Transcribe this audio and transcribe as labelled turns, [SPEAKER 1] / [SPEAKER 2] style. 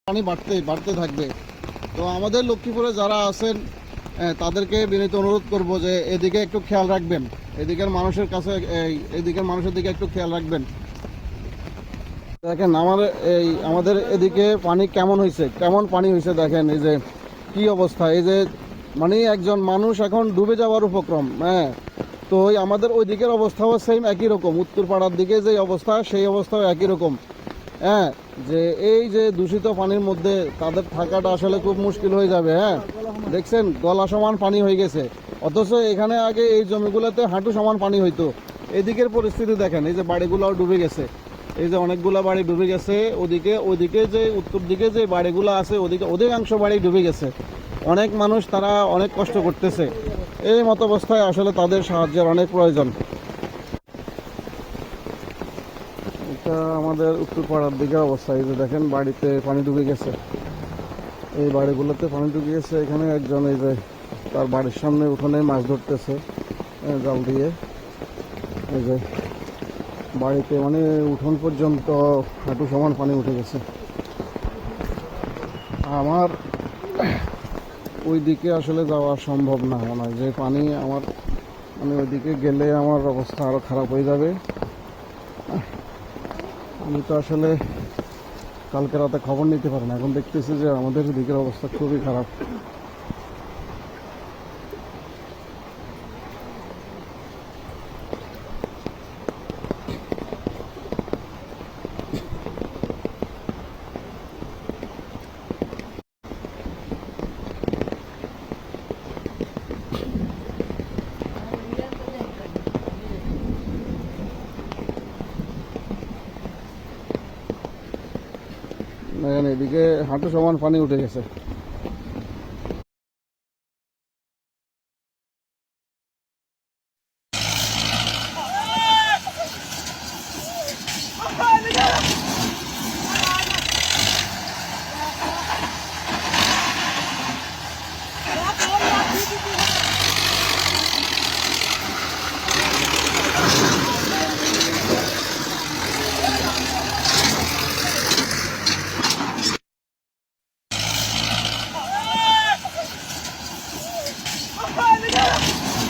[SPEAKER 1] পানি বাড়তে বাড়তে থাকবে। তো আমাদের লক্ষ্মীপুরে যারা আছেন তাদেরকে বিনীত অনুরোধ করব যে এদিকে একটু খেয়াল রাখবেন, এদিকের মানুষের কাছে এদিকের মানুষের দিকে একটু খেয়াল রাখবেন। দেখেন আমাদের এদিকে পানি কেমন হয়েছে, কেমন পানি হয়েছে দেখেন, এই যে কি অবস্থা, এই যে মানে একজন মানুষ এখন ডুবে যাওয়ার উপক্রম। তো আমাদের ওই দিকের অবস্থাও সেম একই রকম, উত্তরপাড়ার দিকে যে অবস্থা সেই অবস্থাও একই রকম। যে এই যে দূষিত পানির মধ্যে তাদের থাকাটা আসলে খুব মুশকিল হয়ে যাবে। দেখছেন গলা সমান পানি হয়ে গেছে, অথচ এখানে আগে এই জমিগুলোতে হাঁটু সমান পানি হইতো। এদিকের পরিস্থিতি দেখেন, এই যে বাড়িগুলোও ডুবে গেছে, এই যে অনেকগুলো বাড়ি ডুবে গেছে। ওদিকে যে উত্তর দিকে যে বাড়িগুলো আছে ওদিকে অধিকাংশ বাড়ি ডুবে গেছে। অনেক মানুষ তারা অনেক কষ্ট করতেছে। এই মতো অবস্থায় আসলে তাদের সাহায্যের অনেক প্রয়োজন। এটা আমাদের উত্তরপাড়ার দিকের অবস্থা, এই যে দেখেন বাড়িতে পানি ডুবে গেছে, এই বাড়িগুলোতে পানি ডুবে গেছে। এখানে একজন এই যে তার বাড়ির সামনে উঠোনে মাছ ধরতেছে জাল দিয়ে। এই যে বাড়িতে মানে উঠোন পর্যন্ত হাঁটু সমান পানি উঠে গেছে। আমার ওই দিকে আসলে যাওয়া সম্ভব না মনে হয়, যে পানি আমার মানে ওইদিকে গেলে আমার অবস্থা আরও খারাপ হয়ে যাবে। আমি তো আসলে কালকে রাতে খবর নিতে পারি না, এখন দেখতেছি যে আমাদের দিকের অবস্থা খুবই খারাপ। এদিকে হাঁটু সমান পানি উঠে গেছে।